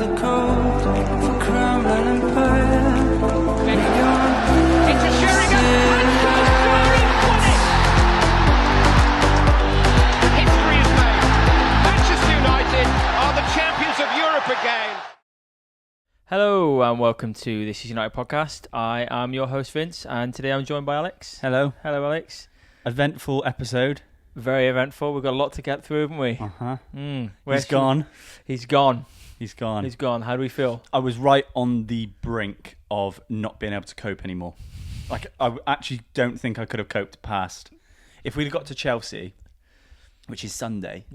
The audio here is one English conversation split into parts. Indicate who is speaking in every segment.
Speaker 1: the cold for Kremlin and Pearl.
Speaker 2: It's a Sheringham. History is made. Manchester United are the champions of Europe again.
Speaker 3: Hello and welcome to This Is United podcast. I am your host Vince, and today I'm joined by Alex.
Speaker 4: Hello.
Speaker 3: Hello, Alex.
Speaker 4: Eventful episode.
Speaker 3: Very eventful. We've got a lot to get through, haven't we?
Speaker 4: He's gone.
Speaker 3: He's gone.
Speaker 4: He's gone.
Speaker 3: He's gone. How do we feel?
Speaker 4: I was right on the brink of not being able to cope anymore. Like, I actually don't think I could have coped past. If we'd have got to Chelsea, which is Sunday,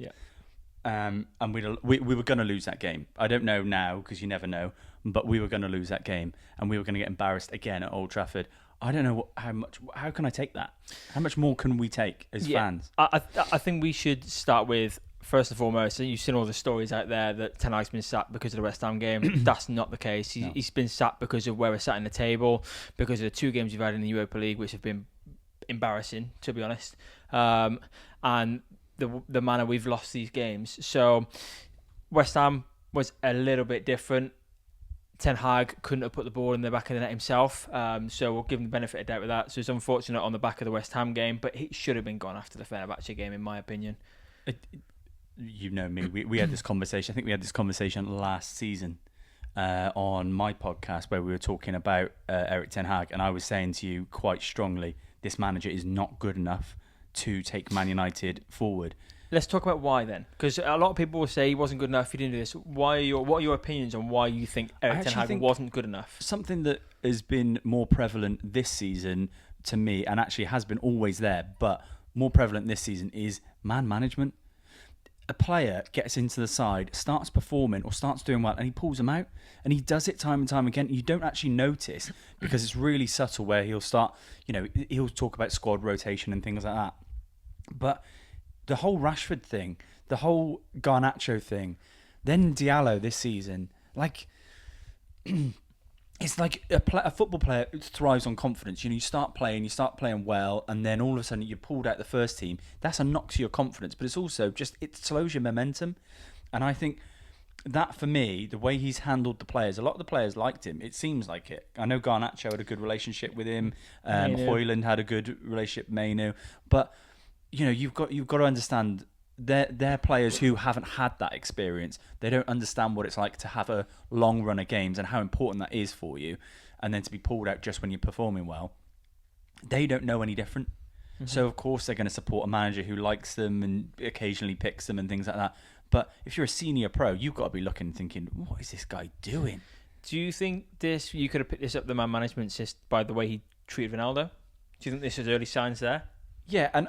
Speaker 4: and we were going to lose that game. I don't know now, because you never know, but we were going to lose that game, and we were going to get embarrassed again at Old Trafford. I don't know how can I take that? How much more can we take as fans?
Speaker 3: I think we should start with, first and foremost, you've seen all the stories out there that Ten Hag's been sacked because of the West Ham game. That's not the case. He's been sacked because of where we're sat in the table, because of the two games we've had in the Europa League, which have been embarrassing, to be honest, and the manner we've lost these games. So West Ham was a little bit different. Ten Hag couldn't have put the ball in the back of the net himself, so we'll give him the benefit of doubt with that. So it's unfortunate on the back of the West Ham game, but he should have been gone after the Fenerbahce game, in my opinion.
Speaker 4: You know me. We had this conversation. I think we had this conversation last season on my podcast where we were talking about Erik Ten Hag, and I was saying to you quite strongly, this manager is not good enough to take Man United forward.
Speaker 3: Let's talk about why then, because a lot of people will say he wasn't good enough, he didn't do this. What are your opinions on why you think Erik Ten Hag wasn't good enough?
Speaker 4: Something that has been more prevalent this season to me, and actually has been always there, but more prevalent this season, is man management. A player gets into the side, starts performing or starts doing well, and he pulls them out, and he does it time and time again. You don't actually notice because it's really subtle, where he'll start, he'll talk about squad rotation and things like that. But the whole Rashford thing, the whole Garnacho thing, then Diallo this season, like, it's like a football player thrives on confidence. You start playing well, and then all of a sudden you're pulled out the first team. That's a knock to your confidence, but it's also just, it slows your momentum. And I think that, for me, the way he's handled the players, a lot of the players liked him. It seems like it. I know Garnacho had a good relationship with him. Højlund had a good relationship, Mainu. But you've got to understand, they're players who haven't had that experience. They don't understand what it's like to have a long run of games and how important that is for you, and then to be pulled out just when you're performing well. They don't know any different. Mm-hmm. So of course they're going to support a manager who likes them and occasionally picks them and things like that. But if you're a senior pro, you've got to be looking and thinking, what is this guy doing?
Speaker 3: Do you think you could have picked this up, the man management, just by the way he treated Ronaldo? Do you think this was early signs there?
Speaker 4: Yeah, and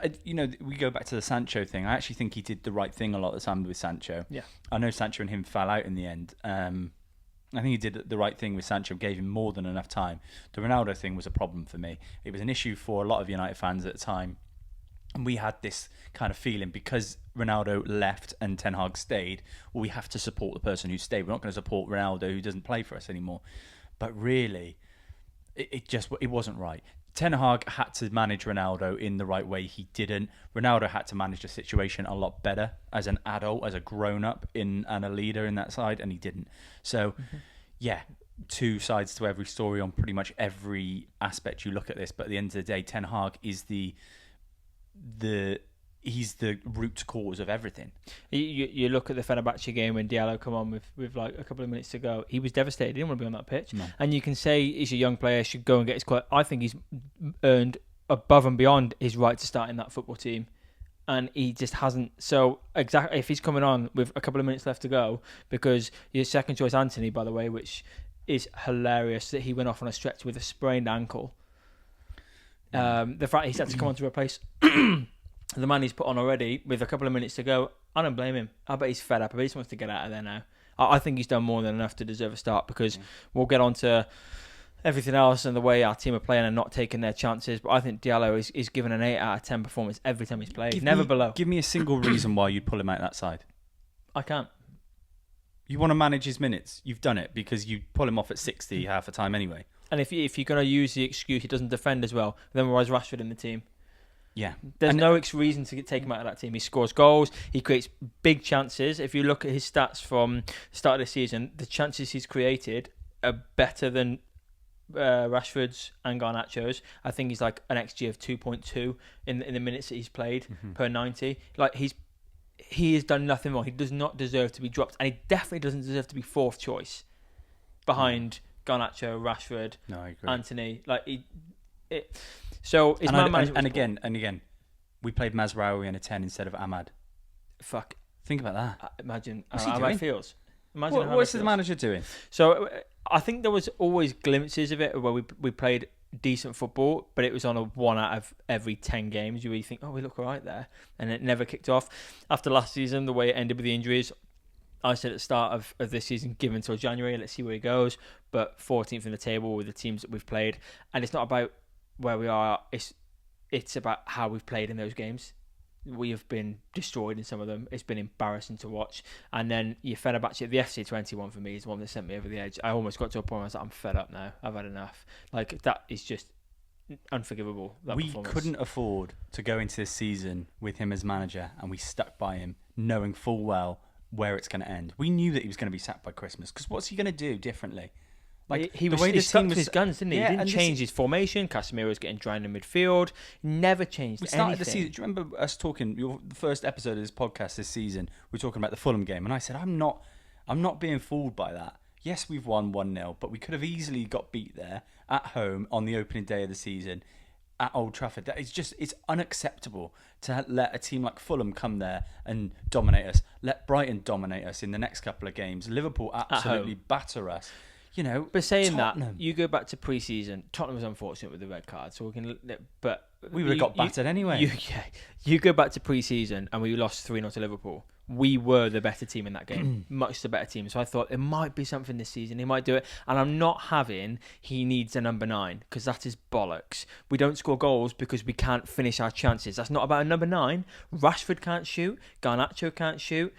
Speaker 4: we go back to the Sancho thing. I actually think he did the right thing a lot of the time with Sancho.
Speaker 3: Yeah,
Speaker 4: I know Sancho and him fell out in the end. I think he did the right thing with Sancho, gave him more than enough time. The Ronaldo thing was a problem for me. It was an issue for a lot of United fans at the time. And we had this kind of feeling, because Ronaldo left and Ten Hag stayed, well, we have to support the person who stayed. We're not going to support Ronaldo who doesn't play for us anymore. But really, it wasn't right. Ten Hag had to manage Ronaldo in the right way. He didn't. Ronaldo had to manage the situation a lot better as an adult, as a grown-up and a leader in that side, and he didn't. So, two sides to every story on pretty much every aspect you look at this. But at the end of the day, Ten Hag is he's the root cause of everything.
Speaker 3: You look at the Fenerbahce game when Diallo come on with like a couple of minutes to go. He was devastated. He didn't want to be on that pitch. No. And you can say he's a young player, should go and get his quality. I think he's earned above and beyond his right to start in that football team, and he just hasn't. So exactly, if he's coming on with a couple of minutes left to go, because your second choice Anthony, by the way, which is hilarious that he went off on a stretch with a sprained ankle. The fact he's had to come on to replace the man he's put on already with a couple of minutes to go, I don't blame him. I bet he's fed up. I bet he just wants to get out of there now. I think he's done more than enough to deserve a start, because we'll get on to everything else and the way our team are playing and not taking their chances. But I think Diallo is given an 8 out of 10 performance every time he's played. Never below.
Speaker 4: Give me a single reason why you'd pull him out that side.
Speaker 3: I can't.
Speaker 4: You want to manage his minutes. You've done it, because you pull him off at 60 half the time anyway.
Speaker 3: And if you're going to use the excuse he doesn't defend as well, then why is Rashford in the team?
Speaker 4: Yeah.
Speaker 3: There's no reason to take him out of that team. He scores goals. He creates big chances. If you look at his stats from the start of the season, the chances he's created are better than Rashford's and Garnacho's. I think he's like an XG of 2.2 in the minutes that he's played per 90. Like he has done nothing wrong. He does not deserve to be dropped, and he definitely doesn't deserve to be fourth choice behind Garnacho, Rashford,
Speaker 4: No, I agree.
Speaker 3: Anthony. So it's man management.
Speaker 4: And again, we played Mazraoui in a 10 instead of Ahmad.
Speaker 3: Fuck.
Speaker 4: Think about that.
Speaker 3: Imagine
Speaker 4: What's
Speaker 3: how
Speaker 4: he
Speaker 3: Ahmad
Speaker 4: doing?
Speaker 3: feels.
Speaker 4: What's the manager doing?
Speaker 3: So I think there was always glimpses of it where we played decent football, but it was on a 1 out of every 10 games. You really think, oh, we look all right there. And it never kicked off. After last season, the way it ended with the injuries, I said at the start of this season, give until January, let's see where he goes. But 14th in the table with the teams that we've played. And it's not about where we are, it's about how we've played in those games. We have been destroyed in some of them. It's been embarrassing to watch. And then your Fenerbahce, the FC21 for me is the one that sent me over the edge. I almost got to a point where I was like, I'm fed up now. I've had enough. Like, that is just unforgivable.
Speaker 4: We couldn't afford to go into this season with him as manager, and we stuck by him, knowing full well where it's going to end. We knew that he was going to be sacked by Christmas, because what's he going to do differently? Like
Speaker 3: he stuck to his guns, didn't he? Yeah, he didn't change his formation. Casemiro was getting drowned in midfield. Never changed anything. We started the season. Do you remember us talking? The first episode of this podcast this season, we were talking about the Fulham game, and I said, I'm not being fooled by that. Yes, we've won 1-0, but we could have easily got beat there at home on the opening day of the season at Old Trafford. It's unacceptable to let a team like Fulham come there and dominate us. Let Brighton dominate us in the next couple of games. Liverpool absolutely batter us. You know, but saying
Speaker 4: Tottenham.
Speaker 3: that, you go back to pre-season. Tottenham was unfortunate with the red card, so we can. But
Speaker 4: we would have got battered anyway.
Speaker 3: You go back to pre-season and we lost 3-0 to Liverpool. We were the better team in that game, much the better team. So I thought it might be something this season. He might do it, and I'm not having. He needs a number 9 because that is bollocks. We don't score goals because we can't finish our chances. That's not about a number 9. Rashford can't shoot. Garnacho can't shoot.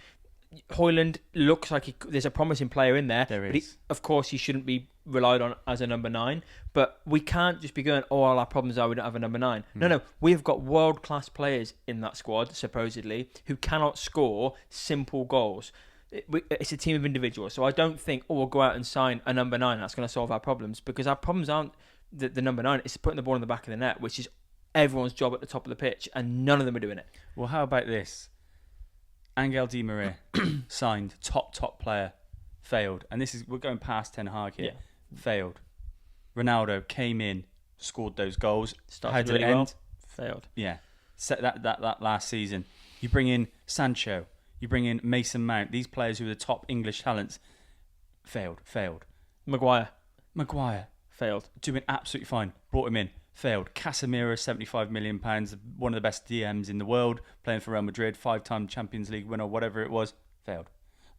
Speaker 3: Højlund looks like there's a promising player in there.
Speaker 4: There is.
Speaker 3: But of course, he shouldn't be relied on as a number 9. But we can't just be going, oh, all our problems are we don't have a number 9. No. We've got world-class players in that squad, supposedly, who cannot score simple goals. It's a team of individuals. So I don't think, we'll go out and sign a number 9. That's going to solve our problems. Because our problems aren't the number 9. It's putting the ball in the back of the net, which is everyone's job at the top of the pitch. And none of them are doing it.
Speaker 4: Well, how about this? Angel Di Maria signed, top player, failed. And we're going past Ten Hag here. Yeah. Failed. Ronaldo came in, scored those goals.
Speaker 3: Started really well. Failed.
Speaker 4: Yeah. Set that last season. You bring in Sancho. You bring in Mason Mount. These players who are the top English talents. Failed.
Speaker 3: Maguire.
Speaker 4: Failed. Doing absolutely fine. Brought him in. Failed. Casemiro, £75 million, one of the best DMs in the world, playing for Real Madrid, 5-time Champions League winner, whatever it was. Failed.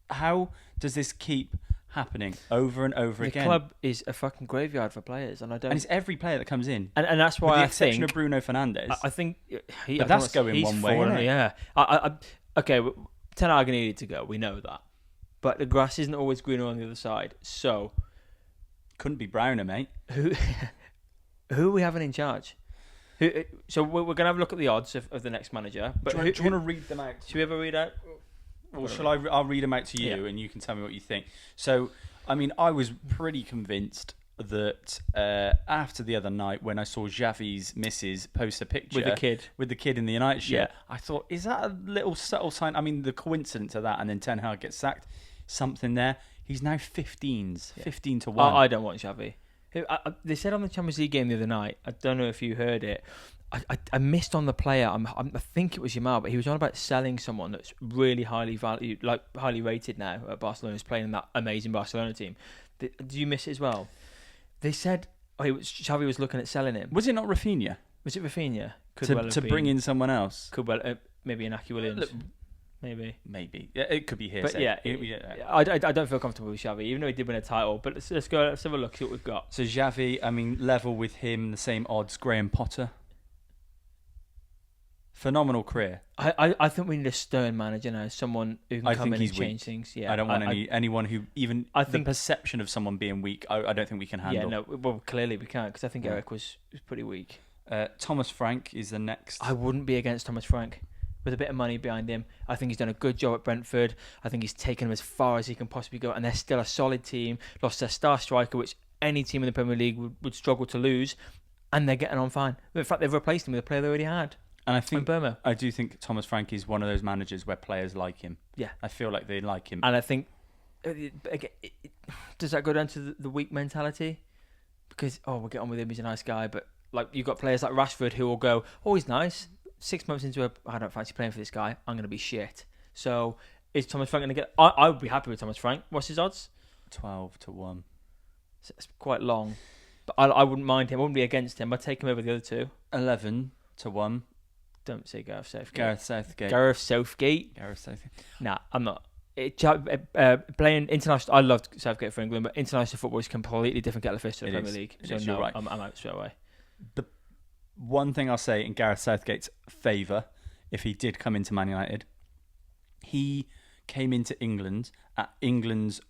Speaker 4: How does this keep happening over and over again?
Speaker 3: The club is a fucking graveyard for players, and
Speaker 4: it's every player that comes in,
Speaker 3: and that's why
Speaker 4: with the exception of Bruno Fernandes.
Speaker 3: I think,
Speaker 4: but that's going one way. Isn't it?
Speaker 3: Yeah. Okay. Ten Hag needed to go. We know that, but the grass isn't always greener on the other side. So,
Speaker 4: couldn't be Browner, mate.
Speaker 3: Who are we having in charge? So we're going to have a look at the odds of the next manager. But
Speaker 4: do you want to read them out?
Speaker 3: Should we ever read out?
Speaker 4: Or shall I? I'll read them out to you, and you can tell me what you think. So, I mean, I was pretty convinced that after the other night when I saw Xavi's missus post a picture with the kid in the United shirt, I thought, is that a little subtle sign? I mean, the coincidence of that, and then Ten Hag gets sacked, something there. He's now 15 to 1.
Speaker 3: I don't want Xavi. They said on the Champions League game the other night, I don't know if you heard it, I missed on the player. I think it was Yamal, but he was on about selling someone that's really highly valued, like highly rated now at Barcelona, who's playing in that amazing Barcelona team. Did you miss it as well? They said Xavi was looking at selling him.
Speaker 4: Was it not Rafinha?
Speaker 3: Was it Rafinha?
Speaker 4: To bring in someone else?
Speaker 3: Could well, maybe Inaki Williams.
Speaker 4: Maybe. Yeah, it could be hearsay.
Speaker 3: But I don't feel comfortable with Xavi, even though he did win a title. But let's have a look, see what we've got.
Speaker 4: So Xavi, I mean, level with him, the same odds. Graham Potter. Phenomenal career.
Speaker 3: I think we need a stern manager now, someone who can come in and change things. Yeah,
Speaker 4: I don't want anyone who even the perception of someone being weak. I don't think we can handle.
Speaker 3: Yeah, no. Well, clearly we can't, because I think Erik was pretty weak.
Speaker 4: Thomas Frank is the next.
Speaker 3: I wouldn't be against Thomas Frank. With a bit of money behind him, I think he's done a good job at Brentford. I think he's taken them as far as he can possibly go, and they're still a solid team. Lost their star striker, which any team in the Premier League would struggle to lose, and they're getting on fine. In fact, they've replaced him with a player they already had.
Speaker 4: And I do think Thomas Frank is one of those managers where players like him.
Speaker 3: Yeah,
Speaker 4: I feel like they like him.
Speaker 3: and I think does that go down to the weak mentality? Because we'll get on with him. He's a nice guy, but like you've got players like Rashford who will go, he's nice. 6 months into I don't fancy playing for this guy. I'm going to be shit. So is Thomas Frank going to get? I would be happy with Thomas Frank. What's his odds?
Speaker 4: 12-1.
Speaker 3: So it's quite long, but I wouldn't mind him. I wouldn't be against him. I'd take him over the other two.
Speaker 4: 11-1.
Speaker 3: Don't say Gareth Southgate.
Speaker 4: Gareth Southgate.
Speaker 3: Nah, I'm not. Playing international, I loved Southgate for England, but international football is completely different kettle of fish to the Premier League. So no, right. I'm out straight away.
Speaker 4: The one thing I'll say in Gareth Southgate's favour, if he did come into Man United, he came into England at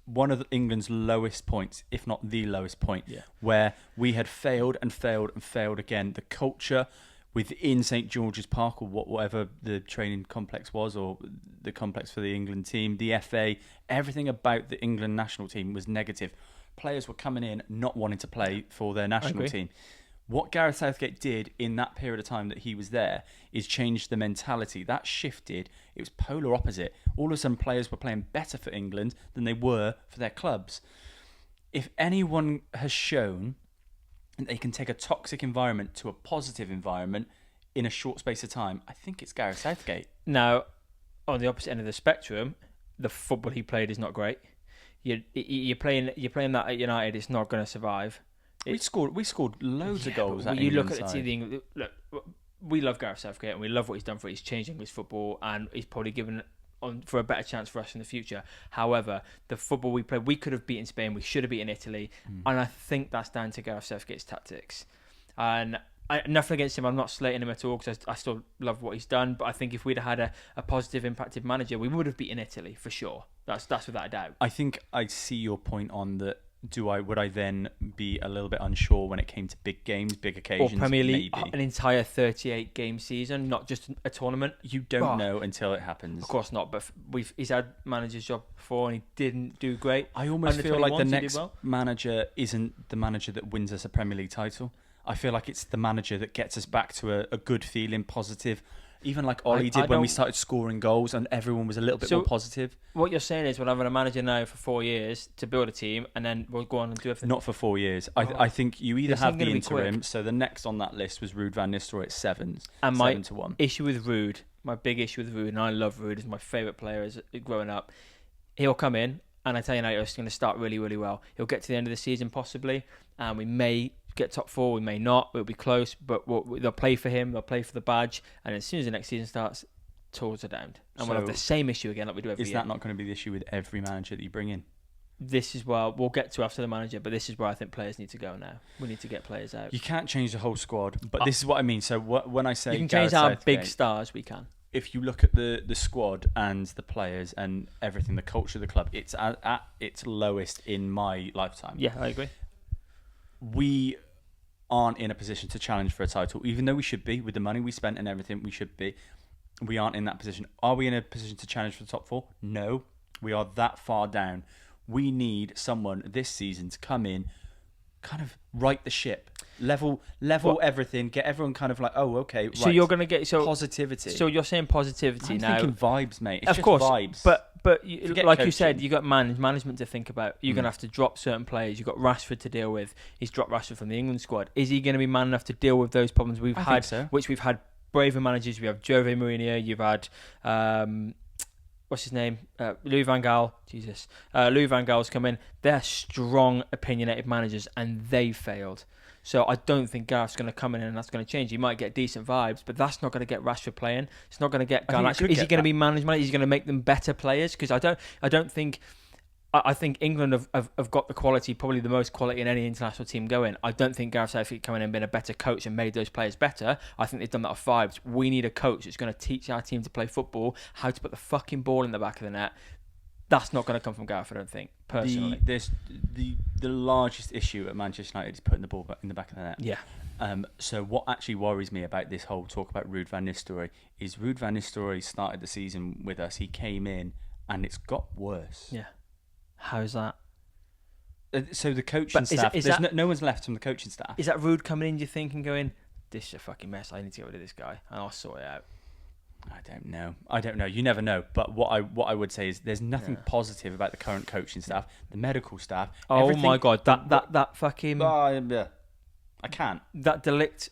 Speaker 4: one of England's lowest points, if not the lowest point, where we had failed and failed and failed again. The culture within St George's Park, or whatever the training complex was, or the complex for the England team, the FA, everything about the England national team was negative. Players were coming in not wanting to play for their national team. What Gareth Southgate did in that period of time that he was there is change the mentality. That shifted. It was polar opposite. All of a sudden, players were playing better for England than they were for their clubs. If anyone has shown that they can take a toxic environment to a positive environment in a short space of time, I think it's Gareth Southgate.
Speaker 3: Now, on the opposite end of the spectrum, the football he played is not great. You're playing that at United, it's not going to survive.
Speaker 4: We scored loads of goals.
Speaker 3: When you look at the team, look, we love Gareth Southgate and we love what he's done for it. He's changed English football and he's probably given on for a better chance for us in the future. However, the football we played, we could have beaten Spain, we should have beaten Italy, and I think that's down to Gareth Southgate's tactics. And nothing against him, I'm not slating him at all because I still love what he's done. But I think if we'd have had a positive, impacted manager, we would have beaten Italy for sure. That's without a doubt.
Speaker 4: I think I see your point on that. Would I then be a little bit unsure when it came to big games, big occasions?
Speaker 3: Or Premier League,
Speaker 4: maybe.
Speaker 3: An entire 38 game season, not just a tournament.
Speaker 4: You don't know until it happens.
Speaker 3: Of course not, but he's had manager's job before and he didn't do great.
Speaker 4: I almost feel like the next manager isn't the manager that wins us a Premier League title. I feel like it's the manager that gets us back to a good feeling, positive. Even like Ollie did when we started scoring goals and everyone was a little bit more positive.
Speaker 3: What you're saying is we're having a manager now for 4 years to build a team and then we'll go on and do everything.
Speaker 4: Not for 4 years. I think you either have the interim, so the next on that list was Ruud van Nistelrooy at 7-1.
Speaker 3: Issue with Ruud, my big issue with Ruud, and I love Ruud, he's my favourite player as growing up. He'll come in and I tell you now, he's going to start really, really well. He'll get to the end of the season possibly and we may get top 4, we may not, it'll be close, but they'll play for him, they'll play for the badge, and as soon as the next season starts, tools are down. And we'll have the same issue again like we do every year.
Speaker 4: Is that not going to be the issue with every manager that you bring in?
Speaker 3: This is where we'll get to after the manager, but this is where I think players need to go now. We need to get players out.
Speaker 4: You can't change the whole squad, but this is what I mean. So when I say
Speaker 3: you can change our big stars, we can.
Speaker 4: If you look at the squad and the players and everything, the culture of the club, it's at its lowest in my lifetime.
Speaker 3: Yeah, I agree.
Speaker 4: We aren't in a position to challenge for a title, even though we should be with the money we spent and everything. We should be. We aren't in that position. Are we in a position to challenge for the top 4? No, we are that far down. We need someone this season to come in, kind of right the ship, level everything, get everyone kind of like, oh, okay. Right.
Speaker 3: So you're going to get
Speaker 4: positivity.
Speaker 3: So you're saying positivity now.
Speaker 4: I'm thinking vibes, mate. It's
Speaker 3: of
Speaker 4: just
Speaker 3: course,
Speaker 4: vibes.
Speaker 3: But like
Speaker 4: coaching.
Speaker 3: You said, you got management to think about. You're going to have to drop certain players. You've got Rashford to deal with. He's dropped Rashford from the England squad. Is he going to be man enough to deal with those problems we've had?
Speaker 4: So.
Speaker 3: Which we've had braver managers. We have Jose Mourinho. You've had what's his name? Louis van Gaal. Jesus, Louis van Gaal's come in. They're strong, opinionated managers, and they failed. So I don't think Gareth's going to come in and that's going to change. He might get decent vibes, but that's not going to get Rashford playing. It's not going to get Garnacho. Is he going to be management? Is he going to make them better players? Because I don't think. I think England have got the quality, probably the most quality in any international team going. I don't think Gareth Southgate coming in and been a better coach and made those players better. I think they've done that off vibes. We need a coach that's going to teach our team to play football, how to put the fucking ball in the back of the net. That's not going to come from Gareth, I don't think, personally.
Speaker 4: The largest issue at Manchester United is putting the ball in the back of the net.
Speaker 3: Yeah.
Speaker 4: So what actually worries me about this whole talk about Ruud van Nistelrooy is Ruud van Nistelrooy started the season with us. He came in and it's got worse.
Speaker 3: Yeah. How's that?
Speaker 4: So the coaching staff, no one's left from the coaching staff.
Speaker 3: Is that Ruud coming in, do you think, and going, this is a fucking mess, I need to get rid of this guy, and I'll sort it out?
Speaker 4: I don't know. You never know. But what I would say is there's nothing positive about the current coaching staff, the medical staff.
Speaker 3: Oh my God, that fucking...
Speaker 4: I can't.
Speaker 3: That delict...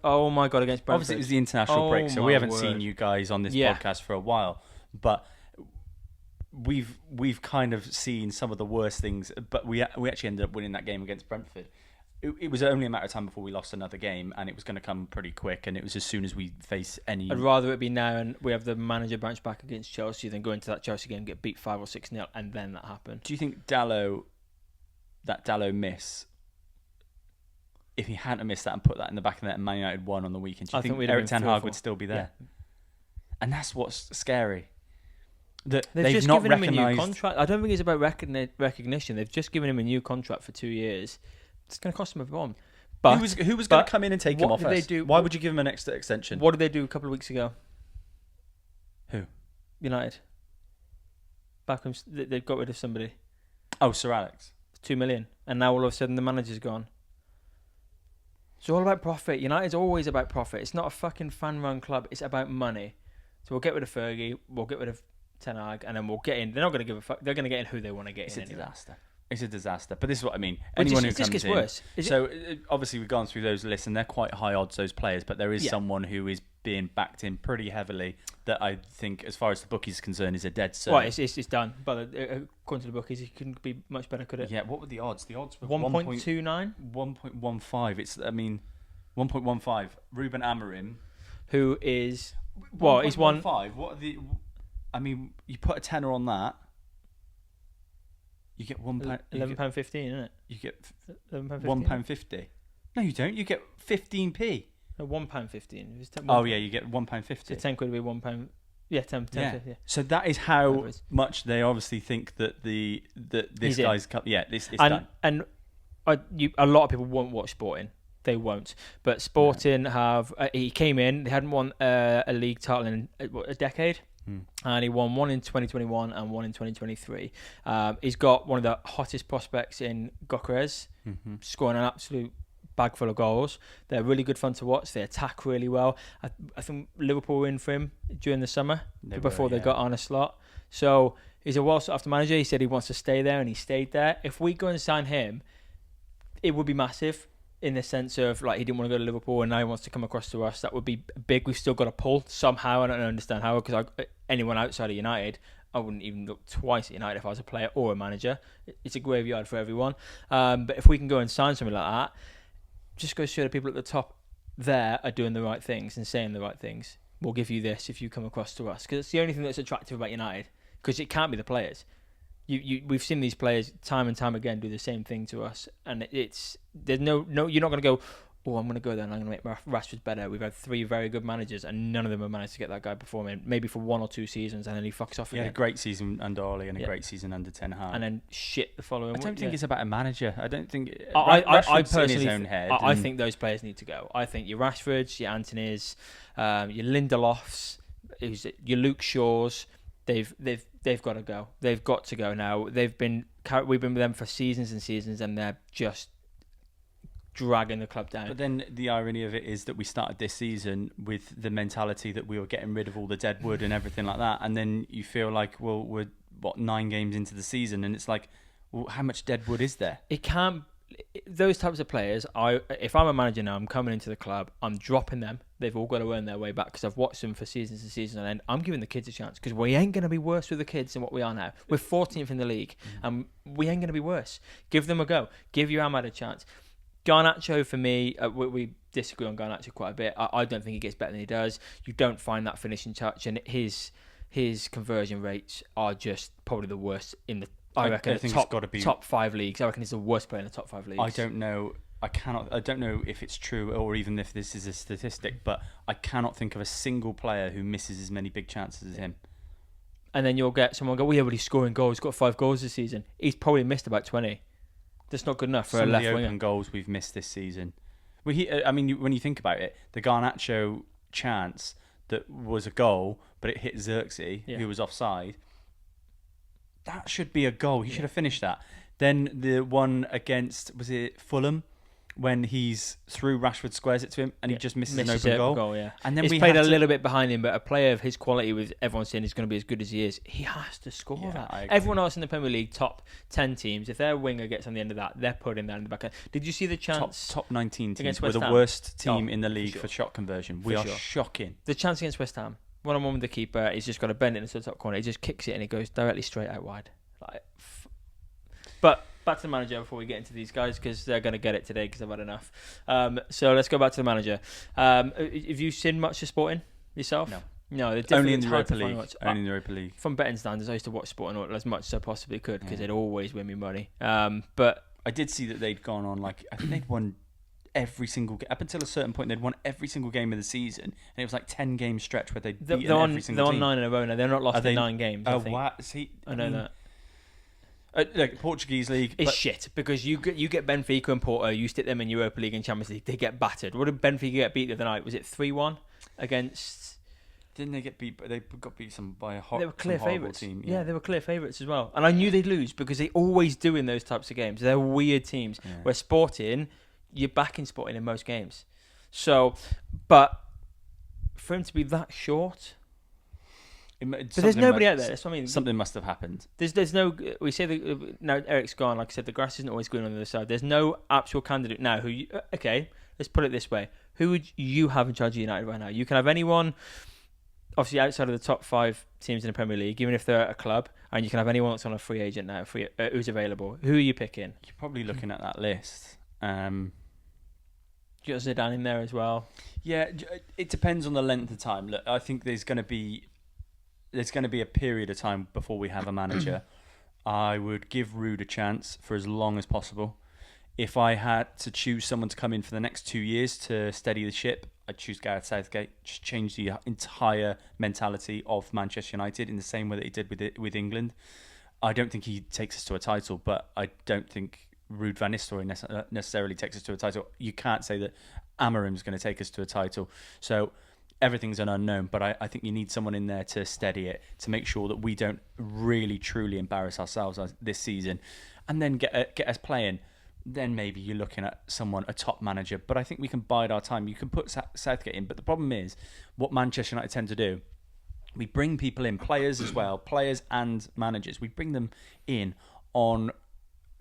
Speaker 3: oh my God, against Brentford.
Speaker 4: Obviously, it was the international break, so we haven't seen you guys on this podcast for a while. But we've kind of seen some of the worst things. But we actually ended up winning that game against Brentford. It was only a matter of time before we lost another game, and it was going to come pretty quick. And it was as soon as we face any...
Speaker 3: I'd rather it be now and we have the manager bounce back against Chelsea than go into that Chelsea game, get beat 5 or 6-0, and then that happened.
Speaker 4: Do you think Dalot miss, if he hadn't missed that and put that in the back of the net and Man United won on the weekend, do you think Erik Ten Hag would still be there? Yeah. And that's what's scary. That they've
Speaker 3: just
Speaker 4: not
Speaker 3: given him a new contract. I don't think it's about recognition. They've just given him a new contract for 2 years. It's going to cost him a bomb. But
Speaker 4: who was going to come in and take him off us? Why would you give him an extra extension?
Speaker 3: What did they do a couple of weeks ago?
Speaker 4: Who?
Speaker 3: United. Back when they got rid of somebody.
Speaker 4: Oh, Sir Alex.
Speaker 3: 2 million. And now all of a sudden the manager's gone. It's all about profit. United's always about profit. It's not a fucking fan-run club. It's about money. So we'll get rid of Fergie. We'll get rid of Ten Hag. And then we'll get in. They're not going to give a fuck. They're going to get in who they want to get in.
Speaker 4: It's a disaster. It's a disaster. But this is what I mean.
Speaker 3: Anyone
Speaker 4: who
Speaker 3: comes
Speaker 4: gets
Speaker 3: in. Worse.
Speaker 4: Obviously we've gone through those lists and they're quite high odds, those players. But there is someone who is being backed in pretty heavily that I think, as far as the bookies are concerned, is a dead cert.
Speaker 3: Well, it's done. But according to the bookies, it couldn't be much better, could it?
Speaker 4: Yeah, what were the odds? The odds were
Speaker 3: 1.29?
Speaker 4: 1.15. It's, 1.15. Ruben Amorim.
Speaker 3: Who is... Well, he's won...
Speaker 4: What are the... you put a tenner on that, you get £1.
Speaker 3: £11.15, isn't it?
Speaker 4: You get
Speaker 3: £11.50.
Speaker 4: No, you don't. You get 15p.
Speaker 3: No, £1.15.
Speaker 4: Oh yeah, you get £1.50.
Speaker 3: So 10 quid would be £1. Yeah, 10. Yeah.
Speaker 4: So that is how much they obviously think that this guy's come. Yeah, this is done. And
Speaker 3: a lot of people won't watch Sporting. They won't. But Sporting have. He came in. They hadn't won a league title in a decade. And he won one in 2021 and one in 2023. He's got one of the hottest prospects in Gyökeres, scoring an absolute bag full of goals. They're really good fun to watch. They attack really well. I think Liverpool were in for him during the summer before they got on a slot. So he's a well sought after manager. He said he wants to stay there, and he stayed there. If we go and sign him, it would be massive. In the sense of, like, he didn't want to go to Liverpool and now he wants to come across to us. That would be big. We've still got to pull somehow. I don't understand how, because anyone outside of United, I wouldn't even look twice at United if I was a player or a manager. It's a graveyard for everyone. But if we can go and sign something like that, just go show the people at the top there are doing the right things and saying the right things. We'll give you this if you come across to us. Because it's the only thing that's attractive about United. Because it can't be the players. We've seen these players time and time again do the same thing to us, and there's no you're not going to go, oh, I'm going to go there and I'm going to make Rashford better. We've had 3 very good managers and none of them have managed to get that guy performing, maybe for 1 or 2 seasons, and then he fucks off again.
Speaker 4: A great season under Ollie and a great season under Ten Hag,
Speaker 3: and then shit the following.
Speaker 4: I don't think it's about a manager. I don't think
Speaker 3: I personally
Speaker 4: in his own head.
Speaker 3: I think those players need to go. I think your Rashfords, your Antonys, your Lindelofs, your Luke Shaws. They've got to go. They've got to go now. We've been with them for seasons and seasons, and they're just dragging the club down.
Speaker 4: But then the irony of it is that we started this season with the mentality that we were getting rid of all the dead wood and everything like that, and then you feel like, well, we're 9 games into the season, and it's like, well, how much dead wood is there?
Speaker 3: It can't. Those types of players, if I'm a manager now, I'm coming into the club, I'm dropping them. They've all got to earn their way back because I've watched them for seasons and seasons, and I'm giving the kids a chance because we ain't going to be worse with the kids than what we are now. We're 14th in the league, and we ain't going to be worse. Give them a go. Give your Ahmad a chance. Garnacho, for me, we disagree on Garnacho quite a bit. I don't think he gets better than he does. You don't find that finishing touch, and his conversion rates are just probably the worst in the. I reckon
Speaker 4: think it's got to be
Speaker 3: top 5 leagues. I reckon he's the worst player in the top 5 leagues.
Speaker 4: I don't know. I don't know if it's true or even if this is a statistic, but I cannot think of a single player who misses as many big chances as him.
Speaker 3: And then you'll get someone go, well, yeah, but he's scoring goals. He's got 5 goals this season. He's probably missed about 20. That's not good enough for a left winger.
Speaker 4: Some of the open goals we've missed this season. Well, I mean, when you think about it, the Garnacho chance that was a goal, but it hit Xerxes, who was offside. That should be a goal. He should have finished that. Then the one against, was it Fulham? When he's through, Rashford squares it to him and he just misses an open goal.
Speaker 3: And then he's played a little bit behind him, but a player of his quality, with everyone saying he's going to be as good as he is, he has to score that. Everyone else in the Premier League, top 10 teams, if their winger gets on the end of that, they're putting that in the back end. Did you see the chance?
Speaker 4: Top 19 teams.
Speaker 3: Against
Speaker 4: We're
Speaker 3: West
Speaker 4: the
Speaker 3: Ham?
Speaker 4: worst team in the league for shot conversion. We are shocking.
Speaker 3: The chance against West Ham, one-on-one with the keeper, he's just got to bend it into the top corner. He just kicks it and it goes directly straight out wide. But back to the manager before we get into these guys, because they're going to get it today because I've had enough. So let's go back to the manager. Have you seen much of Sporting yourself? No,
Speaker 4: only in the Europa League. Only in the Europa League.
Speaker 3: From betting standards, I used to watch Sporting as much as I possibly could because they'd always win me money. But
Speaker 4: I did see that they'd gone on, I think they'd won every single game. Up until a certain point, they'd won every single game of the season, and it was 10 game stretch where they'd beaten every single team.
Speaker 3: They're on 9 in a row now. They're not lost in 9 games.
Speaker 4: Oh, wow. See,
Speaker 3: I know that.
Speaker 4: Portuguese league
Speaker 3: is shit because you get Benfica and Porto, you stick them in Europa League and Champions League, they get battered. What did Benfica get beat the other night? Was it 3-1 against?
Speaker 4: Didn't they get beat? They got beat by a
Speaker 3: they were clear favourites.
Speaker 4: Team.
Speaker 3: Yeah, they were clear favourites as well. And I knew they'd lose because they always do in those types of games. They're weird teams where Sporting, you're backing Sporting in most games. So, but for him to be that short. But there's nobody out there. That's what I mean.
Speaker 4: Something must have happened.
Speaker 3: There's no. We say now Eric's gone. Like I said, the grass isn't always green on the other side. There's no actual candidate now. Okay, let's put it this way: who would you have in charge of United right now? You can have anyone, obviously outside of the top 5 teams in the Premier League, even if they're at a club, and you can have anyone that's on a free agent now, who's available. Who are you picking?
Speaker 4: You're probably looking at that list.
Speaker 3: You got Zidane in there as well.
Speaker 4: Yeah, it depends on the length of time. Look, I think there's going to be a period of time before we have a manager. I would give Ruud a chance for as long as possible. If I had to choose someone to come in for the next 2 years to steady the ship, I'd choose Gareth Southgate. Just change the entire mentality of Manchester United in the same way that he did with England. I don't think he takes us to a title, but I don't think Ruud van Nistelrooy necessarily takes us to a title. You can't say that Amorim's going to take us to a title. So everything's an unknown, but I think you need someone in there to steady it, to make sure that we don't really, truly embarrass ourselves this season, and then get us playing. Then maybe you're looking at a top manager. But I think we can bide our time. You can put Southgate in, but the problem is what Manchester United tend to do. We bring people in, players as well, players and managers. We bring them in on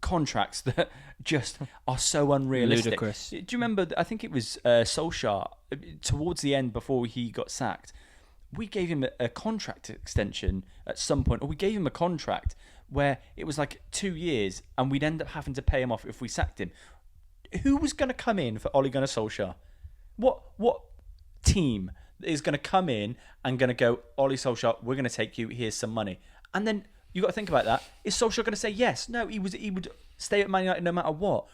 Speaker 4: contracts that just are so unrealistic.
Speaker 3: Ludicrous.
Speaker 4: Do you remember, I think it was Solskjaer, towards the end before he got sacked, we gave him a contract extension at some point, or we gave him a contract where it was 2 years and we'd end up having to pay him off if we sacked him. Who was going to come in for Ole Gunnar Solskjaer? What team is going to come in and going to go, Ole Solskjaer, we're going to take you, here's some money? And then you got to think about that. Is Solskjaer going to say yes? No, he would stay at Man United no matter what.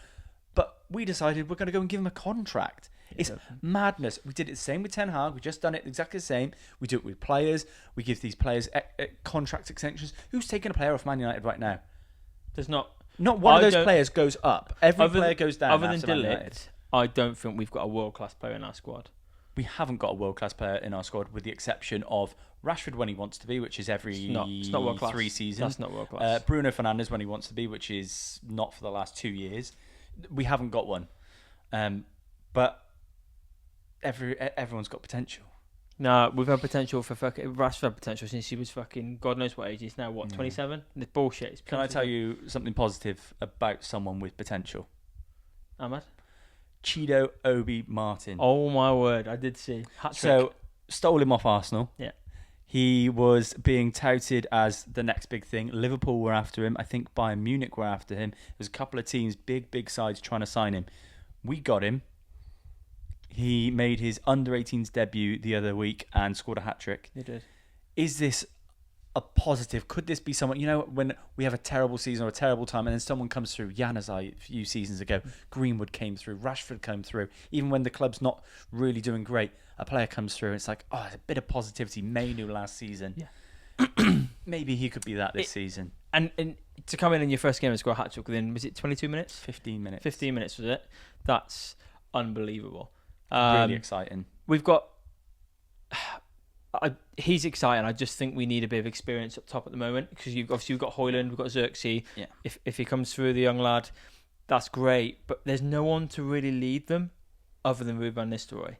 Speaker 4: But we decided we're going to go and give him a contract. It's madness. We did it the same with Ten Hag. We've just done it exactly the same. We do it with players. We give these players contract extensions. Who's taking a player off Man United right now?
Speaker 3: There's not.
Speaker 4: Not one of those players goes up. Every player goes down.
Speaker 3: Other than Dillit, I don't think we've got a world-class player in our squad.
Speaker 4: We haven't got a world-class player in our squad, with the exception of Rashford when he wants to be, which is every
Speaker 3: it's not world-class.
Speaker 4: 3 seasons.
Speaker 3: That's not world-class.
Speaker 4: Bruno Fernandes when he wants to be, which is not for the last 2 years. We haven't got one. But everyone's got potential.
Speaker 3: No, we've had potential for fucking Rashford had potential since he was fucking God knows what age. He's now 27. It's bullshit. It's
Speaker 4: Can I tell you something positive about someone with potential?
Speaker 3: Ahmad?
Speaker 4: Chido Obi Martin.
Speaker 3: Oh my word! I did see. Hat-trick.
Speaker 4: So stole him off Arsenal.
Speaker 3: Yeah.
Speaker 4: He was being touted as the next big thing. Liverpool were after him. I think Bayern Munich were after him. There's a couple of teams, big sides, trying to sign him. We got him. He made his under-18s debut the other week and scored a hat-trick.
Speaker 3: He did.
Speaker 4: Is this a positive? Could this be someone, when we have a terrible season or a terrible time and then someone comes through, Januzaj a few seasons ago, Greenwood came through, Rashford came through, even when the club's not really doing great, a player comes through and it's like, it's a bit of positivity. Mainu last season.
Speaker 3: Yeah.
Speaker 4: Maybe he could be that this season.
Speaker 3: And to come in your first game and score a hat-trick within, was it 22 minutes?
Speaker 4: 15 minutes.
Speaker 3: 15 minutes, was it? That's unbelievable.
Speaker 4: Really exciting.
Speaker 3: We've got. He's exciting. I just think we need a bit of experience up top at the moment because you've got Højlund, we've got Xerxes.
Speaker 4: Yeah.
Speaker 3: If he comes through, the young lad, that's great. But there's no one to really lead them other than Ruud van Nistelrooy.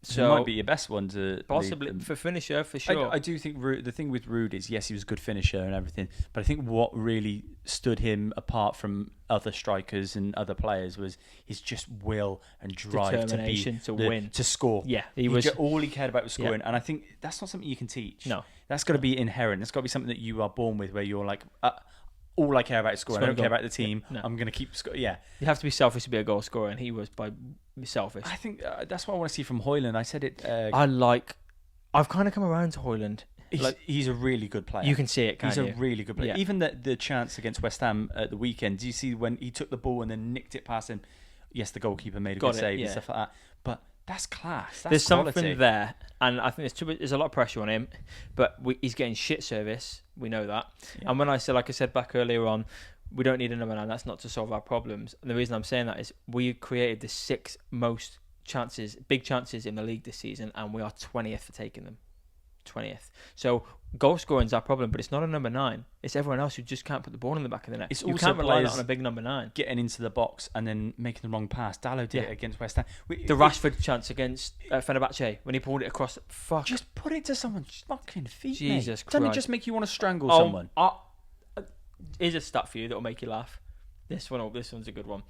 Speaker 3: So
Speaker 4: he might be your best one to
Speaker 3: possibly
Speaker 4: lead them.
Speaker 3: for finisher for sure.
Speaker 4: I do think the thing with Ruud is, yes, he was a good finisher and everything, but I think what really stood him apart from other strikers and other players was his just will and drive
Speaker 3: Determination to win,
Speaker 4: to score.
Speaker 3: Yeah,
Speaker 4: all he cared about was scoring, and I think that's not something you can teach.
Speaker 3: No,
Speaker 4: that's got to be inherent. It's got to be something that you are born with, where you're like, all I care about is scoring. I don't care about the team.
Speaker 3: Yeah, no.
Speaker 4: I'm going to keep scoring. Yeah,
Speaker 3: you have to be selfish to be a goal scorer, and he was by selfish.
Speaker 4: I think that's what I want to see from Højlund. I said it.
Speaker 3: I've kind of come around to Højlund.
Speaker 4: He's a really good player.
Speaker 3: You can see it.
Speaker 4: He's a really good player.
Speaker 3: Yeah.
Speaker 4: Even the chance against West Ham at the weekend. Do you see when he took the ball and then nicked it past him? Yes, the goalkeeper made a good save and stuff like that. But that's class. There's quality.
Speaker 3: Something there, and I think there's a lot of pressure on him. But he's getting shit service. We know that. Yeah. And when I said, like I said back earlier on, we don't need a number 9. That's not to solve our problems. And the reason I'm saying that is we created the 6th most big chances in the league this season, and we are 20th for taking them. 20th. So goal scoring is our problem, but it's not a number 9. It's everyone else who just can't put the ball in the back of the net. You can't rely on a big number 9.
Speaker 4: Getting into the box and then making the wrong pass. Dalot did it against West Ham.
Speaker 3: The Rashford chance against Fenerbahce when he pulled it across. Fuck.
Speaker 4: Just put it to someone's fucking feet,
Speaker 3: Jesus Christ.
Speaker 4: Doesn't it just make you want to strangle someone?
Speaker 3: Here's a stat for you that will make you laugh. This one's a good one.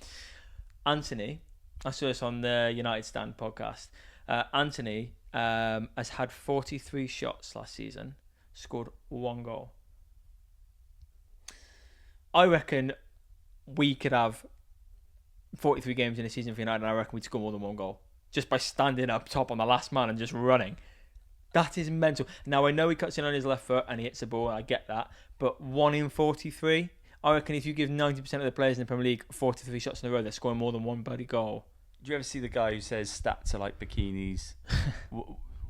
Speaker 3: Anthony, I saw this on the United Stand podcast. Anthony has had 43 shots last season, scored 1 goal. I reckon we could have 43 games in a season for United, and I reckon we'd score more than 1 goal just by standing up top on the last man and just running. That is mental. Now, I know he cuts in on his left foot and he hits the ball, I get that. But 1 in 43, I reckon if you give 90% of the players in the Premier League 43 shots in a row, they're scoring more than 1 bloody goal.
Speaker 4: Do you ever see the guy who says stats are like bikinis?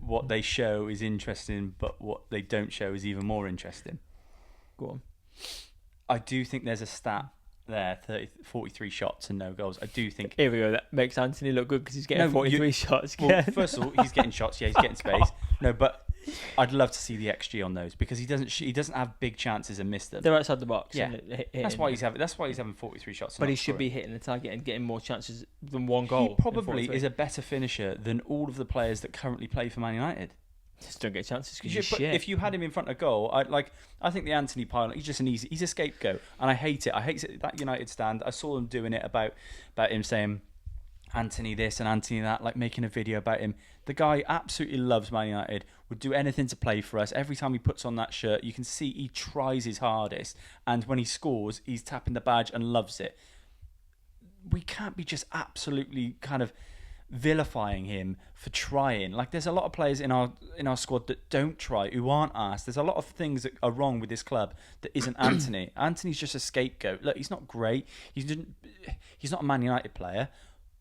Speaker 4: What they show is interesting, but what they don't show is even more interesting.
Speaker 3: Go on.
Speaker 4: I do think there's a stat there, 43 shots and no goals. I do think...
Speaker 3: Here we go. That makes Anthony look good because he's getting 43 shots.
Speaker 4: Well, first of all, he's getting shots. Yeah, he's getting space. No, but I'd love to see the XG on those because he doesn't have big chances and miss them.
Speaker 3: They're outside the box.
Speaker 4: Yeah, that's why he's having 43 shots.
Speaker 3: But he should be hitting the target and getting more chances than 1 goal.
Speaker 4: He probably is a better finisher than all of the players that currently play for Man United.
Speaker 3: Just don't get chances because you're shit.
Speaker 4: If you had him in front of goal, I think the Anthony pilot, he's just he's a scapegoat, and I hate it. I hate it, that United stand. I saw them doing it about him saying Anthony this and Anthony that, like making a video about him. The guy absolutely loves Man United, would do anything to play for us. Every time he puts on that shirt, you can see he tries his hardest, and when he scores, he's tapping the badge and loves it. We can't be just absolutely kind of vilifying him for trying. Like, there's a lot of players in our squad that don't try, who aren't asked. There's a lot of things that are wrong with this club that isn't Anthony. Anthony's just a scapegoat. Look, he's not great. He's not a Man United player,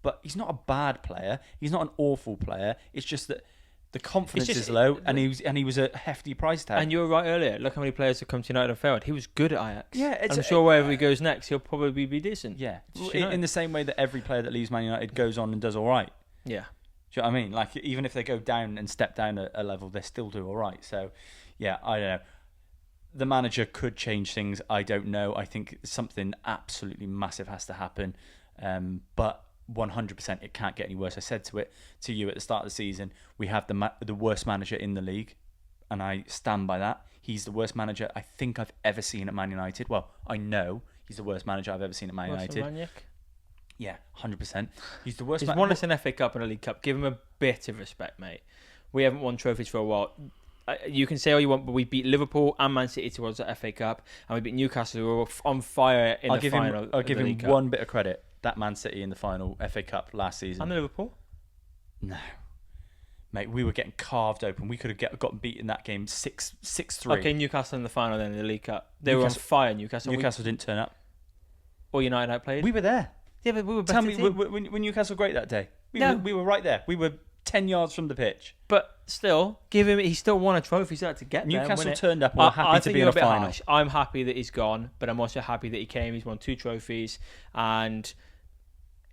Speaker 4: but he's not a bad player. He's not an awful player. It's just that the confidence is low, and he was a hefty price tag.
Speaker 3: And you were right earlier. Look how many players have come to United and failed. He was good at Ajax.
Speaker 4: Yeah,
Speaker 3: I'm sure wherever he goes next, he'll probably be decent.
Speaker 4: Yeah, in the same way that every player that leaves Man United goes on and does all right.
Speaker 3: Yeah.
Speaker 4: Do you know what I mean? Like, even if they go down and step down a level, they still do all right. So, yeah, I don't know. The manager could change things. I don't know. I think something absolutely massive has to happen. But 100% it can't get any worse. I said to you at the start of the season, we have the worst manager in the league, and I stand by that. He's the worst manager I think I've ever seen at Man United. Well, I know he's the worst manager I've ever seen at Man United. Yeah, 100%. He's the worst.
Speaker 3: He's won us an FA Cup and a League Cup. Give him a bit of respect, mate. We haven't won trophies for a while. You can say all you want, but we beat Liverpool and Man City towards the FA Cup, and we beat Newcastle, who were on fire in the final.
Speaker 4: I'll give him one bit of credit. That Man City in the final FA Cup last season.
Speaker 3: And Liverpool?
Speaker 4: No. Mate, we were getting carved open. We could have gotten beat in that game 6-3.
Speaker 3: Okay, Newcastle in the final then in the League Cup. They were on fire, Newcastle.
Speaker 4: Newcastle didn't turn up.
Speaker 3: Or United outplayed?
Speaker 4: We were there.
Speaker 3: Yeah, but we were better.
Speaker 4: Tell me, were Newcastle great that day? We were right there. We were 10 yards from the pitch.
Speaker 3: But still, he still won a trophy, so to get
Speaker 4: Newcastle
Speaker 3: there.
Speaker 4: turned up and were happy to be in a final.
Speaker 3: Harsh. I'm happy that he's gone, but I'm also happy that he came. He's won 2 trophies, and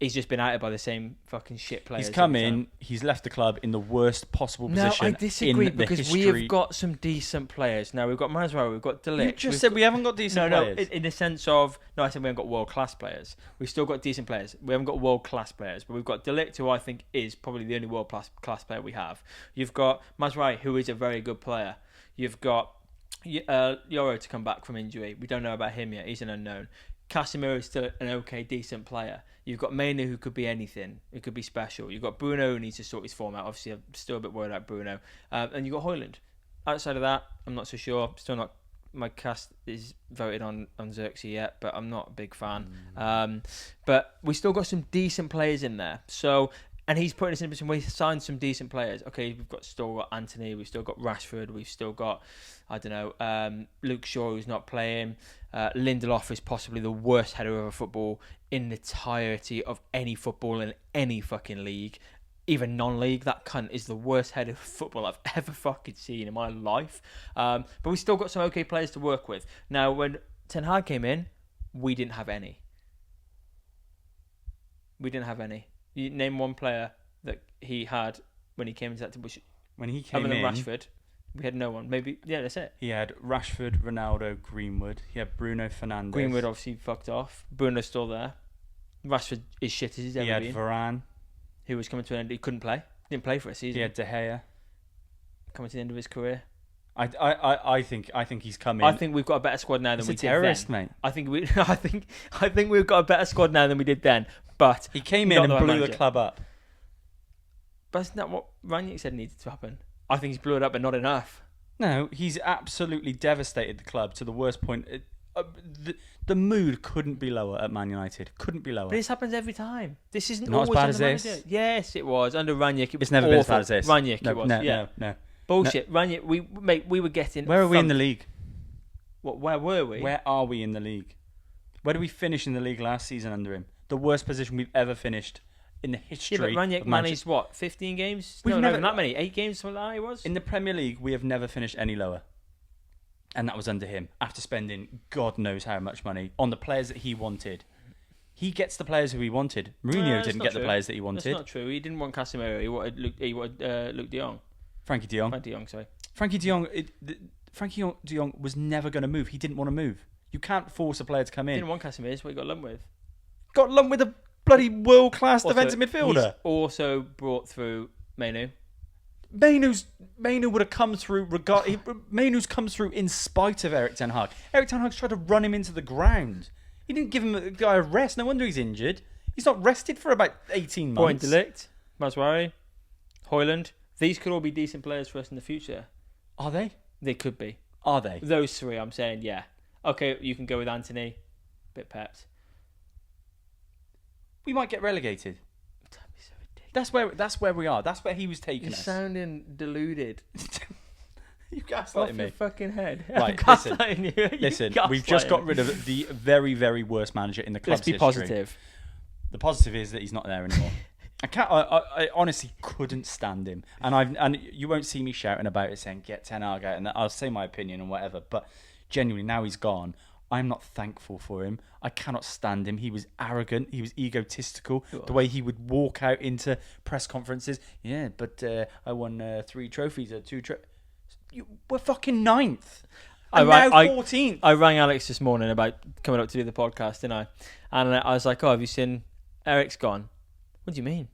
Speaker 3: he's just been outed by the same fucking shit players.
Speaker 4: He's come in, he's left the club in the worst possible position.
Speaker 3: No, I disagree
Speaker 4: in
Speaker 3: because
Speaker 4: the history.
Speaker 3: we have got some decent players. Now we've got Mazraoui, we've got De Ligt.
Speaker 4: You just said we haven't got decent players.
Speaker 3: No, in the sense of I said we haven't got world class players. We've still got decent players. We haven't got world class players, but we've got De Ligt, who I think is probably the only world class player we have. You've got Mazraoui, who is a very good player. You've got Yoro to come back from injury. We don't know about him yet. He's an unknown. Casemiro is still an okay, decent player. You've got Mainu, who could be anything. It could be special. You've got Bruno, who needs to sort his form out. Obviously, I'm still a bit worried about Bruno. And you've got Højlund. Outside of that, I'm not so sure. Still not. My cast is voted on Xerxes yet, but I'm not a big fan. But we still got some decent players in there. So, and he's putting us in a position where he's signed some decent players. Okay, still got Anthony, we've still got Rashford, we've still got, Luke Shaw, who's not playing. Lindelof is possibly the worst header of football in the entirety of any football in any fucking league. Even non-league, that cunt is the worst header of football I've ever fucking seen in my life. But we still got some okay players to work with. Now, when Ten Hag came in, we didn't have any. You name one player that he had when he came into that.
Speaker 4: When he came
Speaker 3: other
Speaker 4: in,
Speaker 3: than Rashford, we had no one. Maybe, yeah, that's it.
Speaker 4: He had Rashford, Ronaldo, Greenwood. He had Bruno Fernandes.
Speaker 3: Greenwood obviously fucked off. Bruno's still there. Rashford is shit as he's ever been.
Speaker 4: He had Varane.
Speaker 3: Who was coming to an end. He couldn't play. Didn't play for a season.
Speaker 4: He had De Gea.
Speaker 3: Coming to the end of his career.
Speaker 4: I think he's come in.
Speaker 3: I think we've got a better squad now than we did then.
Speaker 4: Terrorist, mate.
Speaker 3: I think we've got a better squad now than we did then. But
Speaker 4: he came in and blew the club up.
Speaker 3: But isn't that what Rangnick said needed to happen? I think he's blew it up, but not enough.
Speaker 4: No, he's absolutely devastated the club to the worst point. The mood couldn't be lower at Man United. Couldn't be lower.
Speaker 3: But this happens every time. This isn't
Speaker 4: not
Speaker 3: always
Speaker 4: as bad
Speaker 3: on
Speaker 4: as
Speaker 3: the
Speaker 4: this.
Speaker 3: manager. Yes, it was under Rangnick.
Speaker 4: It's never been as bad as this.
Speaker 3: Rangnick, it was.
Speaker 4: No.
Speaker 3: Bullshit. Rangnick. We were getting.
Speaker 4: Where are we in the league?
Speaker 3: What? Where were we?
Speaker 4: Where are we in the league? Where did we finish in the league last season under him? The worst position we've ever finished in the history.
Speaker 3: Yeah, but Rangnick
Speaker 4: of
Speaker 3: managed what? 15 games?
Speaker 4: We've
Speaker 3: No,
Speaker 4: never
Speaker 3: not that many. 8 games. Something like that. It was.
Speaker 4: In the Premier League, we have never finished any lower. And that was under him, after spending God knows how much money on the players that he wanted. He gets the players who he wanted. Mourinho didn't get the players that he wanted.
Speaker 3: That's not true. He didn't want Casemiro. He wanted Luke de Jong.
Speaker 4: Frankie de Jong. Frankie de Jong was never going to move. He didn't want to move. You can't force a player to come in.
Speaker 3: Didn't want Casemiro. That's what he got lumped with.
Speaker 4: Got lumped with a bloody world-class defensive midfielder.
Speaker 3: He's also brought through Mainu.
Speaker 4: Mainu would have come through. Mainu's comes through in spite of Erik Ten Hag. Erik Ten Hag's tried to run him into the ground. He didn't give him a guy a rest. No wonder he's injured. He's not rested for about 18 months.
Speaker 3: De Ligt, Mazraoui, Højlund. These could all be decent players for us in the future.
Speaker 4: Are they?
Speaker 3: They could be.
Speaker 4: Are they?
Speaker 3: Those three, I'm saying, yeah. Okay, you can go with Anthony. Bit pepped.
Speaker 4: We might get relegated. That's where we are. That's where he was taking us.
Speaker 3: You're sounding deluded.
Speaker 4: You gaslighting me.
Speaker 3: Off your fucking head.
Speaker 4: Right, listen. We've just got rid of the very, very worst manager in the club's history.
Speaker 3: Let's be positive.
Speaker 4: The positive is that he's not there anymore. I honestly couldn't stand him, and you won't see me shouting about it saying get Ten Hag out, and I'll say my opinion and whatever. But genuinely, now he's gone. I'm not thankful for him. I cannot stand him. He was arrogant. He was egotistical. The way he would walk out into press conferences. Yeah, but I won 3 trophies or 2 trophies. We're fucking 9th. And now 14th.
Speaker 3: I rang Alex this morning about coming up to do the podcast, didn't I? And I was like, oh, have you seen Eric's gone? What do you mean?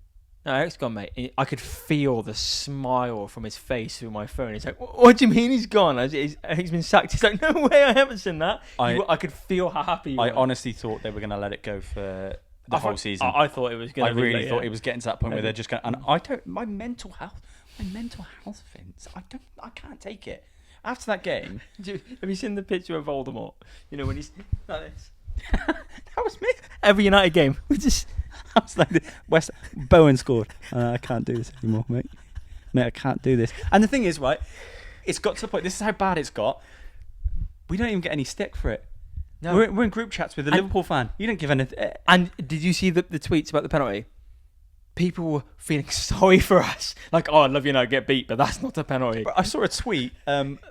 Speaker 3: No, Eric's gone, mate. And I could feel the smile from his face through my phone. He's like, what do you mean he's gone? He's been sacked. He's like, no way, I haven't seen that. I could feel how happy you were.
Speaker 4: I honestly thought they were going to let it go for the whole season.
Speaker 3: I thought it was going to be.
Speaker 4: I really thought it was getting to that point where they're just going. And I don't. My mental health, Vince. I can't take it. After that game,
Speaker 3: have you seen the picture of Voldemort? You know when he's like this.
Speaker 4: That was me.
Speaker 3: Every United game, we just.
Speaker 4: I was like, Bowen scored. I can't do this anymore, mate. I can't do this. And the thing is, right, it's got to the point. This is how bad it's got. We don't even get any stick for it. No. We're in group chats with a Liverpool fan. You didn't give anything.
Speaker 3: And did you see the tweets about the penalty? People were feeling sorry for us. Like, oh, I'd love United get beat, but that's not a penalty.
Speaker 4: But I saw a tweet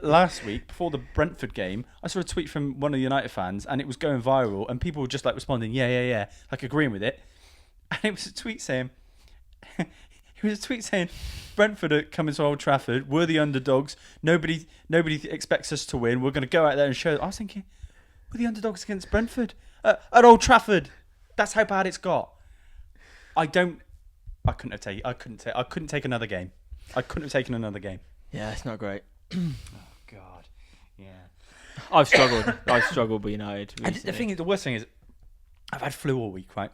Speaker 4: last week before the Brentford game. I saw a tweet from one of the United fans, and it was going viral, and people were just like responding, yeah, like agreeing with it. And it was a tweet saying, Brentford are coming to Old Trafford. We're the underdogs. Nobody expects us to win. We're going to go out there and show. I was thinking, we're the underdogs against Brentford at Old Trafford. That's how bad it's got. I couldn't take another game. I couldn't have taken another game.
Speaker 3: Yeah, it's not great.
Speaker 4: Oh God. Yeah.
Speaker 3: I've struggled with United recently.
Speaker 4: The worst thing is, I've had flu all week, right?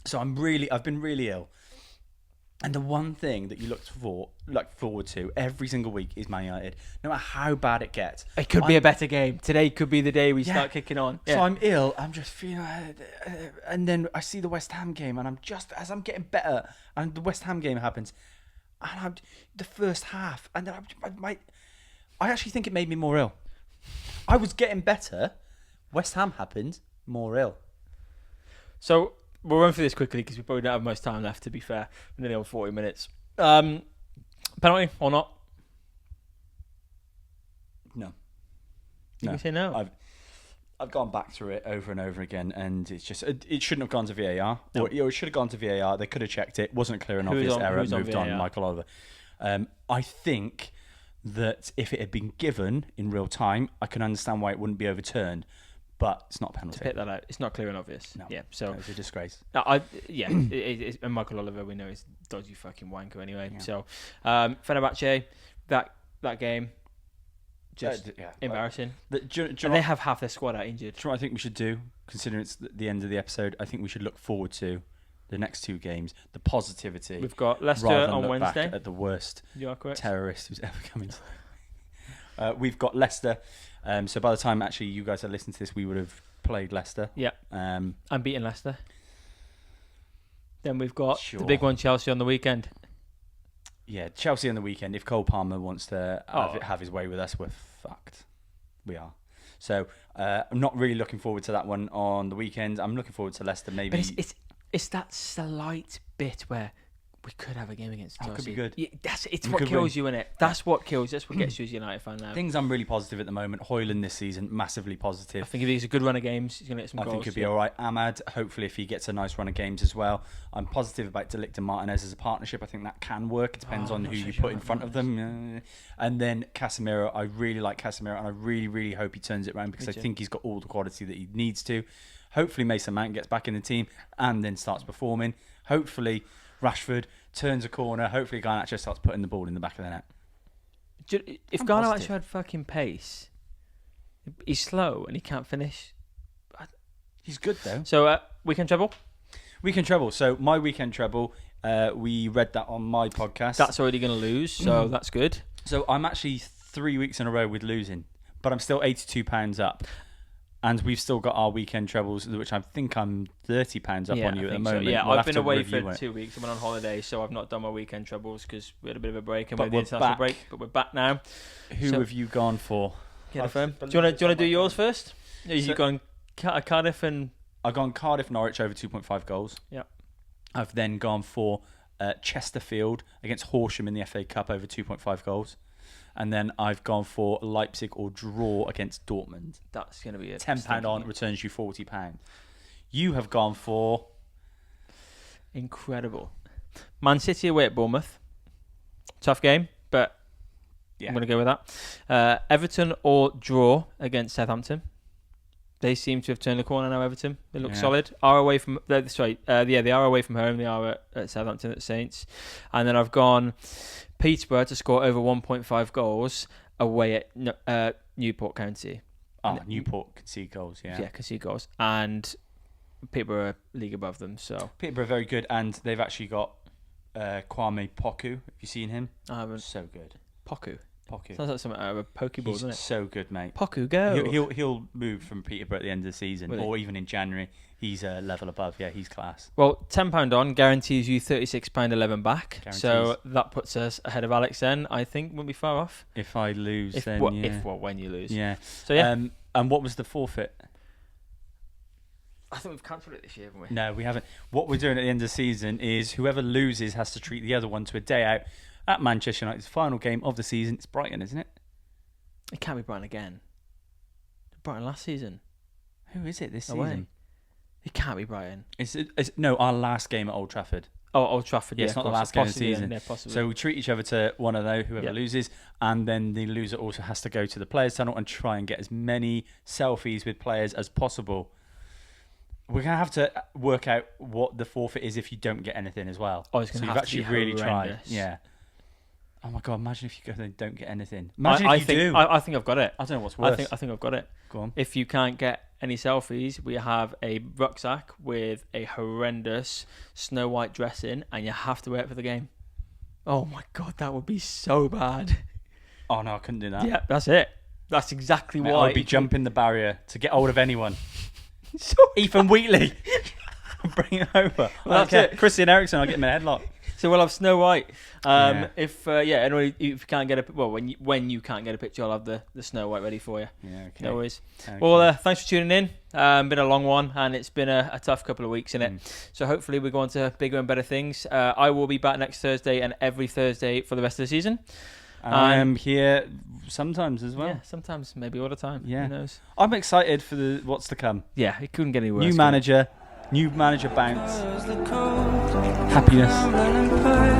Speaker 4: So I've been really ill. And the one thing that you look forward to every single week is Man United, no matter how bad it gets.
Speaker 3: It could be a better game. Today could be the day we start kicking on.
Speaker 4: So I'm ill. I'm just feeling, and then I see the West Ham game, and as I'm getting better, and the West Ham game happens, and I'm the first half, and then I actually think it made me more ill. I was getting better. West Ham happened, more ill.
Speaker 3: So we'll run through this quickly because we probably don't have much time left, to be fair. We're nearly on 40 minutes. Penalty or not?
Speaker 4: No.
Speaker 3: You can say no.
Speaker 4: I've gone back through it over and over again, and it's just it shouldn't have gone to VAR. No. Or it should have gone to VAR. They could have checked it. Wasn't a clear and obvious error. Moved on. Michael Oliver. I think that if it had been given in real time, I can understand why it wouldn't be overturned. But it's not a penalty.
Speaker 3: To pick that out, it's not clear and obvious.
Speaker 4: No.
Speaker 3: Yeah, so
Speaker 4: it's a disgrace.
Speaker 3: And Michael Oliver, we know he's a dodgy fucking wanker anyway. Yeah. So, Fenerbahce, that game, just embarrassing. And they have half their squad out injured.
Speaker 4: Do you know what I think we should do, considering it's the end of the episode? I think we should look forward to the next two games, the positivity.
Speaker 3: We've got Leicester on Wednesday.
Speaker 4: Back at the worst
Speaker 3: you are correct.
Speaker 4: Terrorist who's ever come into. We've got Leicester. So by the time actually you guys are listening to this, we would have played Leicester.
Speaker 3: Yeah. And beaten Leicester. Then we've got the big one, Chelsea, on the weekend.
Speaker 4: Yeah, Chelsea on the weekend. If Cole Palmer wants to have his way with us, we're fucked. We are. So I'm not really looking forward to that one on the weekend. I'm looking forward to Leicester maybe.
Speaker 3: But it's that slight bit where we could have a game against Chelsea.
Speaker 4: Could be good.
Speaker 3: Yeah, it's what kills you, innit? That's what kills. That's what gets you as a United fan now.
Speaker 4: Things I'm really positive at the moment. Hoyland this season, massively positive.
Speaker 3: I think if he's a good run of games, he's going to get some goals.
Speaker 4: I think he'll be all right. Ahmad, hopefully if he gets a nice run of games as well. I'm positive about De Ligt and Martinez as a partnership. I think that can work. It depends on who you put in front of them. And then Casemiro, I really like Casemiro, and I really, really hope he turns it around because I think he's got all the quality that he needs to. Hopefully Mason Mount gets back in the team and then starts performing. Hopefully Rashford turns a corner. Hopefully Garnacho starts putting the ball in the back of the net.
Speaker 3: If Garnacho had fucking pace, he's slow and he can't finish.
Speaker 4: He's good though.
Speaker 3: So weekend treble?
Speaker 4: Weekend treble. So my weekend treble, we read that on my podcast.
Speaker 3: That's already going to lose, so that's good.
Speaker 4: So I'm actually 3 weeks in a row with losing, but I'm still £82 up. And we've still got our weekend trebles, which I think I'm £30 up on you at the moment.
Speaker 3: So. Yeah, I've been away for 2 weeks. I've been on holiday, so I've not done my weekend trebles because we had a bit of a break and we had the international break. But we're back now.
Speaker 4: Who have you gone for?
Speaker 3: Do you want to do yours first? You've gone Cardiff and...
Speaker 4: I've gone Cardiff Norwich over 2.5 goals.
Speaker 3: Yeah.
Speaker 4: I've then gone for Chesterfield against Horsham in the FA Cup over 2.5 goals. And then I've gone for Leipzig or draw against Dortmund.
Speaker 3: That's going to be
Speaker 4: £10 on returns you £40. You have gone for...
Speaker 3: Incredible. Man City away at Bournemouth. Tough game, but I'm going to go with that. Everton or draw against Southampton. They seem to have turned the corner now, Everton. They look solid. They are away from home. They are at Southampton at Saints. And then I've gone Peterborough to score over 1.5 goals away at Newport County.
Speaker 4: Newport concede goals, yeah.
Speaker 3: Yeah, concede goals. And Peterborough are league above them. So
Speaker 4: Peterborough are very good, and they've actually got Kwame Poku. Have you seen him?
Speaker 3: I haven't.
Speaker 4: So good.
Speaker 3: Poku. Sounds like something out of a Pokeball, doesn't it?
Speaker 4: So good, mate.
Speaker 3: Poku, go.
Speaker 4: He'll move from Peterborough at the end of the season, or even in January. He's a level above. Yeah, he's class.
Speaker 3: Well, £10 on guarantees you £36.11 back. Guarantees. So that puts us ahead of Alex. Then I think won't be far off.
Speaker 4: If I lose,
Speaker 3: when you lose.
Speaker 4: Yeah.
Speaker 3: So yeah.
Speaker 4: And what was the forfeit?
Speaker 3: I think we've cancelled it this year, haven't we?
Speaker 4: No, we haven't. What we're doing at the end of the season is whoever loses has to treat the other one to a day out at Manchester United's final game of the season. It's Brighton, isn't it?
Speaker 3: It can't be Brighton again. Brighton last season.
Speaker 4: Who is it this
Speaker 3: Away.
Speaker 4: season?
Speaker 3: It can't be Brighton.
Speaker 4: No, our last game at Old Trafford.
Speaker 3: Oh, Old Trafford.
Speaker 4: Yeah, it's not the last game of the season.
Speaker 3: Yeah, possibly.
Speaker 4: So we treat each other to one of those, whoever loses, and then the loser also has to go to the players' tunnel and try and get as many selfies with players as possible. We're going to have to work out what the forfeit is if you don't get anything as well.
Speaker 3: Oh, it's going to have to be
Speaker 4: really
Speaker 3: horrendous.
Speaker 4: tried. Yeah. Oh my God! Imagine if you go there and don't get anything. Imagine if you do.
Speaker 3: I think I've got it.
Speaker 4: I don't know what's worse.
Speaker 3: I think I've got it.
Speaker 4: Go on.
Speaker 3: If you can't get any selfies, we have a rucksack with a horrendous Snow White dress in, and you have to wear it for the game. Oh my God, that would be so bad.
Speaker 4: Oh no, I couldn't do that.
Speaker 3: Yeah, that's it. That's exactly
Speaker 4: Mate,
Speaker 3: why.
Speaker 4: I'd be jumping the barrier to get hold of anyone.
Speaker 3: So
Speaker 4: Ethan Wheatley. Bring it over.
Speaker 3: Well, that's it.
Speaker 4: Christian Eriksen, I'll get him in a headlock.
Speaker 3: So we'll have Snow White. If anyway, if you can't get when you can't get a picture, I'll have the Snow White ready for you.
Speaker 4: Yeah, okay.
Speaker 3: No worries.
Speaker 4: Okay.
Speaker 3: Well, thanks for tuning in. Been a long one, and it's been a tough couple of weeks, innit? So hopefully we go on to bigger and better things. I will be back next Thursday and every Thursday for the rest of the season.
Speaker 4: I am here sometimes as well.
Speaker 3: Yeah, sometimes, maybe all the time.
Speaker 4: Yeah.
Speaker 3: Who knows?
Speaker 4: I'm excited for what's to come.
Speaker 3: Yeah, it couldn't get any worse.
Speaker 4: New manager bounce.
Speaker 1: Was the cold
Speaker 4: Happiness.
Speaker 1: crumbling and pale.